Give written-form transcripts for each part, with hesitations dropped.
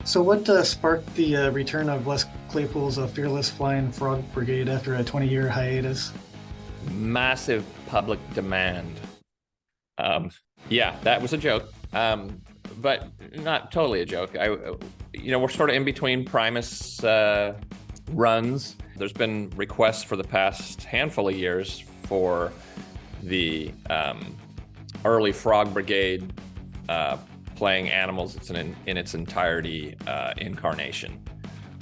So, what sparked the return of Les Claypool's Fearless Flying Frog Brigade after a 20-year hiatus? Massive public demand. Um, yeah, that was a joke, but not totally a joke. We're sort of in between Primus runs. There's been requests for the past handful of years for the early Frog Brigade playing Animals in its entirety incarnation.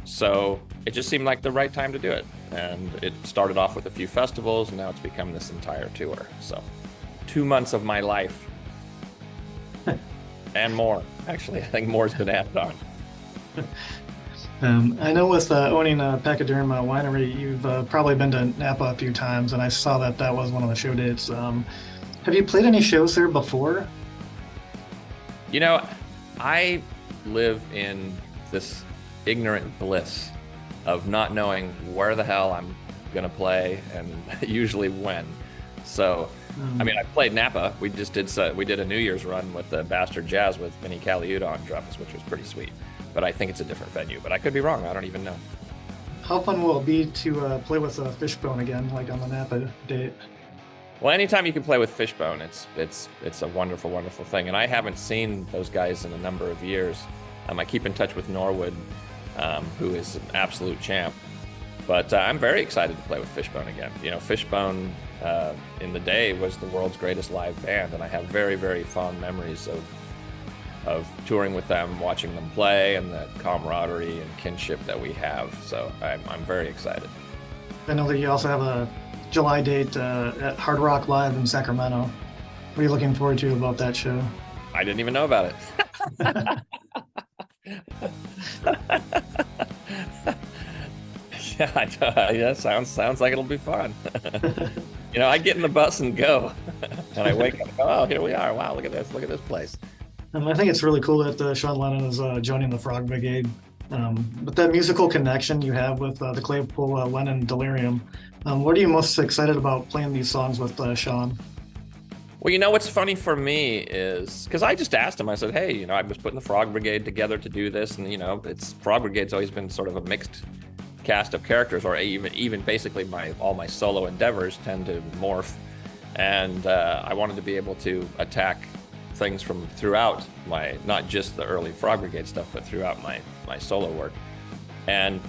So it just seemed like the right time to do it. And it started off with a few festivals, and now it's become this entire tour. So 2 months of my life and more. Actually, I think more's been added on. I know with owning a Pachyderm winery, you've probably been to Napa a few times, and I saw that that was one of the show dates. Have you played any shows there before? You know, I live in this ignorant bliss of not knowing where the hell I'm gonna play and usually when. So, I mean, I played Napa. We did a New Year's run with the Bastard Jazz with Vinny Caliuta on drums, which was pretty sweet. But I think it's a different venue. But I could be wrong. I don't even know. How fun will it be to play with Fishbone again, like on the Napa date? Well, anytime you can play with Fishbone, it's a wonderful, wonderful thing. And I haven't seen those guys in a number of years. I keep in touch with Norwood, who is an absolute champ. But I'm very excited to play with Fishbone again. You know, Fishbone in the day was the world's greatest live band, and I have very, very fond memories of touring with them, watching them play, and the camaraderie and kinship that we have. So I'm very excited. I know that you also have a July date at Hard Rock Live in Sacramento. What are you looking forward to about that show? I didn't even know about it. Yeah, sounds like it'll be fun. You know, I get in the bus and go, and I wake up and go, oh, here we are. Wow, look at this place. I think it's really cool that Sean Lennon is joining the Frog Brigade. But that musical connection you have with the Claypool Lennon Delirium, what are you most excited about playing these songs with Sean? Well, you know, what's funny for me is because I just asked him, I said, hey, you know, I was putting the Frog Brigade together to do this. And, you know, Frog Brigade's always been sort of a mixed cast of characters, or even basically all my solo endeavors tend to morph. And I wanted to be able to attack things from throughout not just the early Frog Brigade stuff, but throughout my solo work. And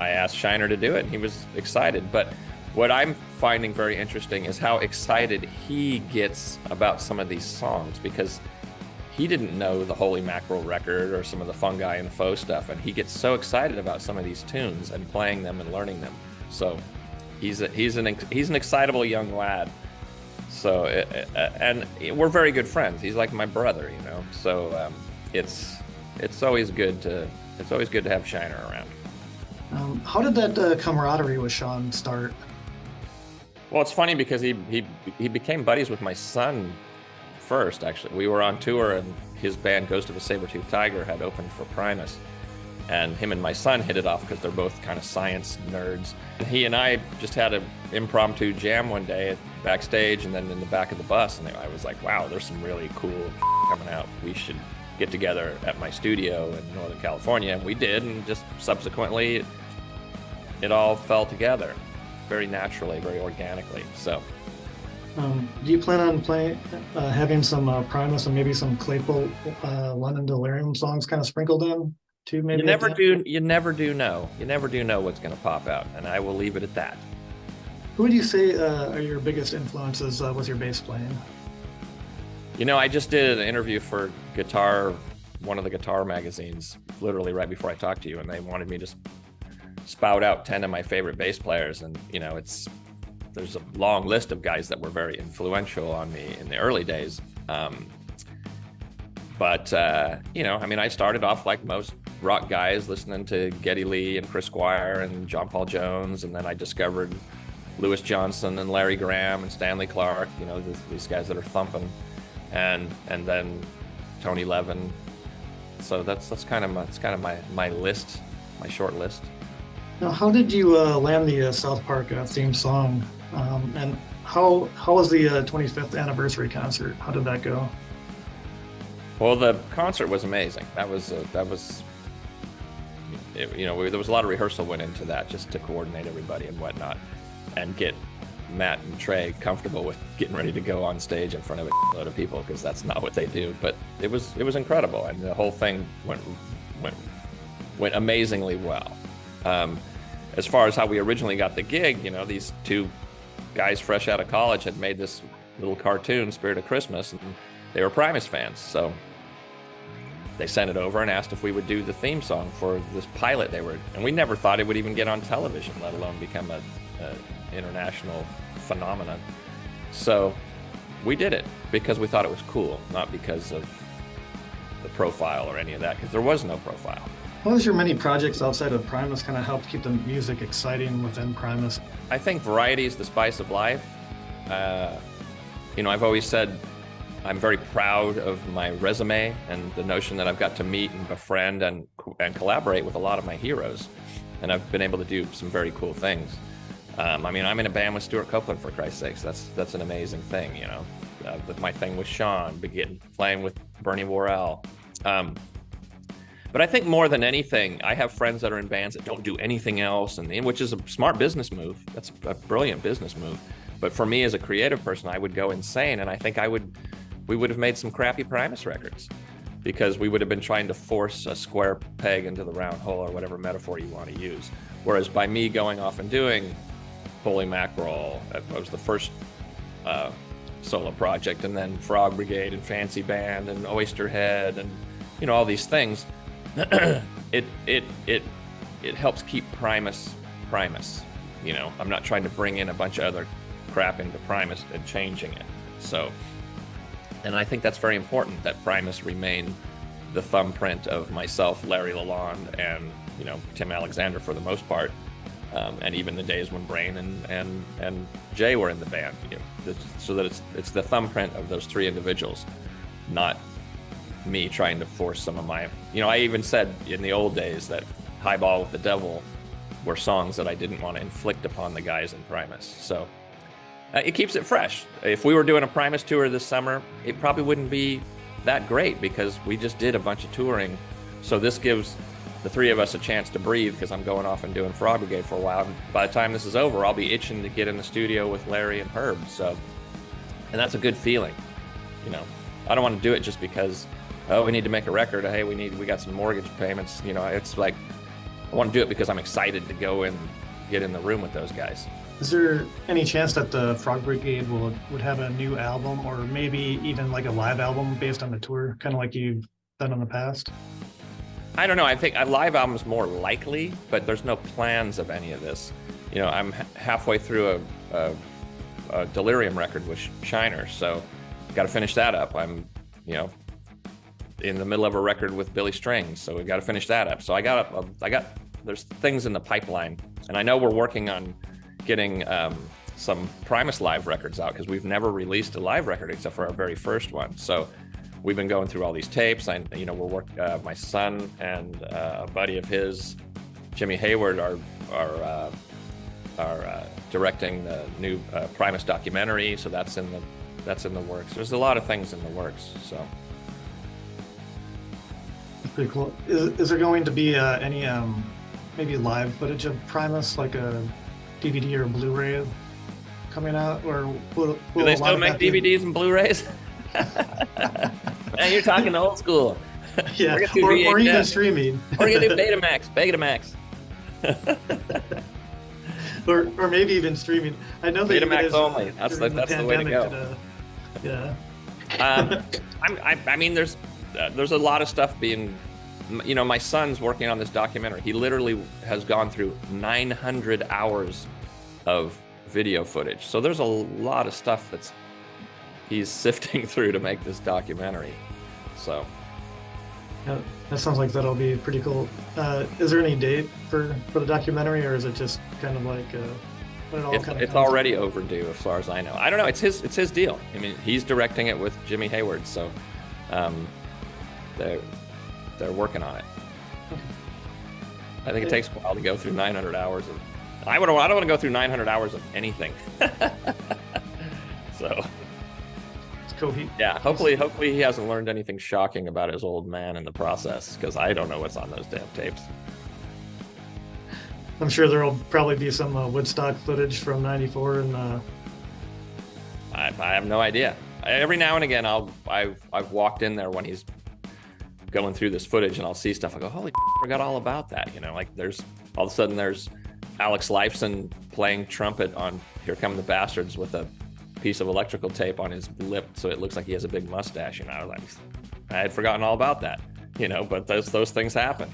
I asked Shiner to do it, and he was excited. But what I'm finding very interesting is how excited he gets about some of these songs, because he didn't know the Holy Mackerel record or some of the Fungi and Foe stuff, and he gets so excited about some of these tunes and playing them and learning them. So he's an excitable young lad. So and we're very good friends. He's like my brother, you know. So it's always good to have Shiner around. How did that camaraderie with Sean start? Well, it's funny because he became buddies with my son first. Actually, we were on tour, and his band Ghost of a Saber-Toothed Tiger had opened for Primus, and him and my son hit it off because they're both kind of science nerds. And he and I just had an impromptu jam one day backstage, and then in the back of the bus, and I was like, wow, there's some really cool coming out. We should get together at my studio in Northern California. And we did, and just subsequently it all fell together very naturally, very organically. So do you plan on having some Primus and maybe some Claypool London Delirium songs kind of sprinkled in too? Maybe you never do know what's going to pop out, and I will leave it at that. Who would you say are your biggest influences with your bass playing? You know, I just did an interview for one of the guitar magazines, literally right before I talked to you, and they wanted me to spout out 10 of my favorite bass players. And, you know, there's a long list of guys that were very influential on me in the early days. But you know, I mean, I started off like most rock guys, listening to Geddy Lee and Chris Squire and John Paul Jones, and then I discovered Louis Johnson and Larry Graham and Stanley Clarke, you know, these guys that are thumping, and then Tony Levin. So that's kind of my list, my short list. Now, how did you land the South Park theme song? And how was the 25th anniversary concert? How did that go? Well, the concert was amazing. That was there was a lot of rehearsal went into that just to coordinate everybody and whatnot, and get Matt and Trey comfortable with getting ready to go on stage in front of a load of people, because that's not what they do. But it was incredible, and the whole thing went amazingly well. As far as how we originally got the gig, these two guys fresh out of college had made this little cartoon, Spirit of Christmas, and they were Primus fans, so they sent it over and asked if we would do the theme song for this pilot and we never thought it would even get on television, let alone become a international phenomenon. So we did it because we thought it was cool, not because of the profile or any of that, because there was no profile. How has your many projects outside of Primus kind of helped keep the music exciting within Primus? I think variety is the spice of life. I've always said I'm very proud of my resume and the notion that I've got to meet and befriend and collaborate with a lot of my heroes, and I've been able to do some very cool things. I'm in a band with Stuart Copeland, for Christ's sakes. That's an amazing thing, my thing with Sean, playing with Bernie Worrell. But I think more than anything, I have friends that are in bands that don't do anything else, which is a smart business move. That's a brilliant business move. But for me as a creative person, I would go insane, and I think we would have made some crappy Primus records, because we would have been trying to force a square peg into the round hole, or whatever metaphor you want to use. Whereas by me going off and doing Holy Mackerel, that was the first solo project, and then Frog Brigade and Fancy Band and Oysterhead and all these things, it helps keep Primus. I'm not trying to bring in a bunch of other crap into Primus and changing it. So, and I think that's very important, that Primus remain the thumbprint of myself, Larry Lalonde, and Tim Alexander for the most part, and even the days when Brain and Jay were in the band, so that it's the thumbprint of those three individuals, not me trying to force some of my, I even said in the old days that Highball with the Devil were songs that I didn't want to inflict upon the guys in Primus. So it keeps it fresh. If we were doing a Primus tour this summer, it probably wouldn't be that great, because we just did a bunch of touring. So this gives the three of us a chance to breathe, because I'm going off and doing Frog Brigade for a while. And by the time this is over, I'll be itching to get in the studio with Larry and Herb. So, and that's a good feeling. I don't want to do it just because, we need to make a record. Hey, we got some mortgage payments. It's like, I want to do it because I'm excited to go and get in the room with those guys. Is there any chance that the Frog Brigade would have a new album, or maybe even like a live album based on the tour, kind of like you've done in the past? I don't know. I think a live album is more likely, but there's no plans of any of this. I'm halfway through a Delirium record with Shiner, so got to finish that up. I'm, in the middle of a record with Billy Strings, so we got to finish that up. So there's things in the pipeline, and I know we're working on getting some Primus live records out, because we've never released a live record except for our very first one. So we've been going through all these tapes. We're working. My son and a buddy of his, Jimmy Hayward, are directing the new Primus documentary. So that's in the works. There's a lot of things in the works. So. Pretty cool. Is there going to be any maybe live footage of Primus, like a DVD or a Blu-ray coming out, or will do they still make DVDs and Blu-rays? Man, you're talking old school. Yeah, or even streaming. Or you do Betamax. or maybe even streaming. I know that Betamax only. That's the way to go. Yeah. There's a lot of stuff being, my son's working on this documentary. He literally has gone through 900 hours of video footage. So there's a lot of stuff he's sifting through to make this documentary. So. Yeah, that sounds like that'll be pretty cool. Is there any date for the documentary, or is it just kind of like it's already overdue as far as I know. I don't know. It's his deal. He's directing it with Jimmy Hayward, so they're working on it. I think it takes a while to go through 900 hours of. I don't want to go through 900 hours of anything. So. It's cool. Yeah. Hopefully he hasn't learned anything shocking about his old man in the process, because I don't know what's on those damn tapes. I'm sure there'll probably be some Woodstock footage from '94, and I have no idea. Every now and again, I've walked in there when he's going through this footage, and I'll see stuff. I go, holy, I forgot all about that. You know, like there's all of a sudden there's Alex Lifeson playing trumpet on "Here Come the Bastards" with a piece of electrical tape on his lip, so it looks like he has a big mustache. You know, like I had forgotten all about that. You know, but those things happen.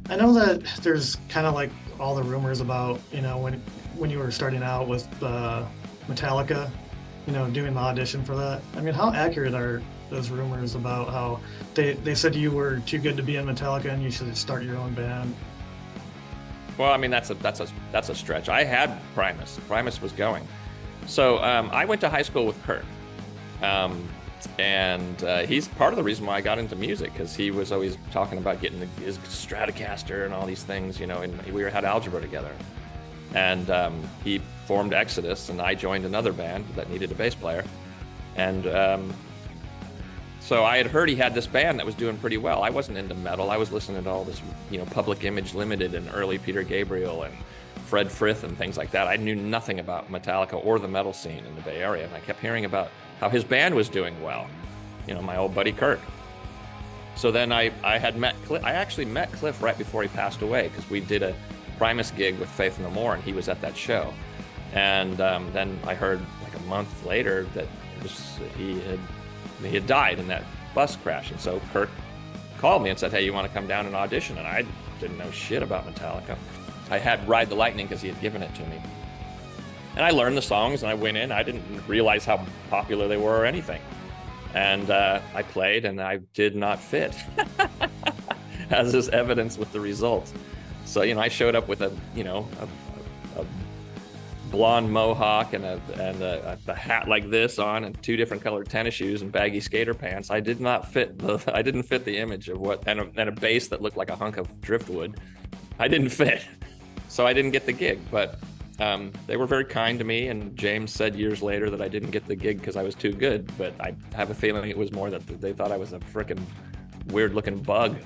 I know that there's kind of like all the rumors about, when you were starting out with Metallica, doing the audition for that. I mean, how accurate are those rumors about how they said you were too good to be in Metallica and you should start your own band? Well, I mean, that's a stretch. I had Primus. Primus was going. So I went to high school with Kirk. And he's part of the reason why I got into music, because he was always talking about getting his Stratocaster and all these things, and we had algebra together. And he formed Exodus, and I joined another band that needed a bass player. And so I had heard he had this band that was doing pretty well. I wasn't into metal. I was listening to all this, Public Image Limited and early Peter Gabriel and Fred Frith and things like that. I knew nothing about Metallica or the metal scene in the Bay Area, and I kept hearing about how his band was doing well, my old buddy Kirk. So then I actually met Cliff right before he passed away, because we did a Primus gig with Faith No More, and he was at that show. And then I heard like a month later that he had died in that bus crash. And so Kirk called me and said, hey, you want to come down and audition? And I didn't know shit about Metallica. I had Ride the Lightning because he had given it to me. And I learned the songs, and I went in. I didn't realize how popular they were or anything. And I played, and I did not fit, as is evidence with the results. So, I showed up with a blonde mohawk and a hat like this on, and 2 different colored tennis shoes and baggy skater pants. I did not fit. I didn't fit the image of and a bass that looked like a hunk of driftwood. I didn't fit, so I didn't get the gig. But they were very kind to me, and James said years later that I didn't get the gig because I was too good, but I have a feeling it was more that they thought I was a freaking weird-looking bug.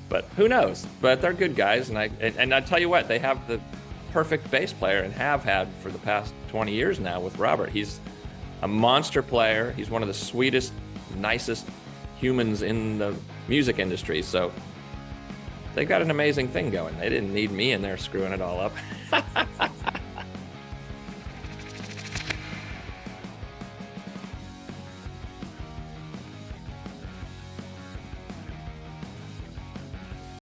But who knows? But they're good guys, and I tell you what, they have the perfect bass player, and have had for the past 20 years now with Robert. He's a monster player. He's one of the sweetest, nicest humans in the music industry, so they got an amazing thing going. They didn't need me in there screwing it all up.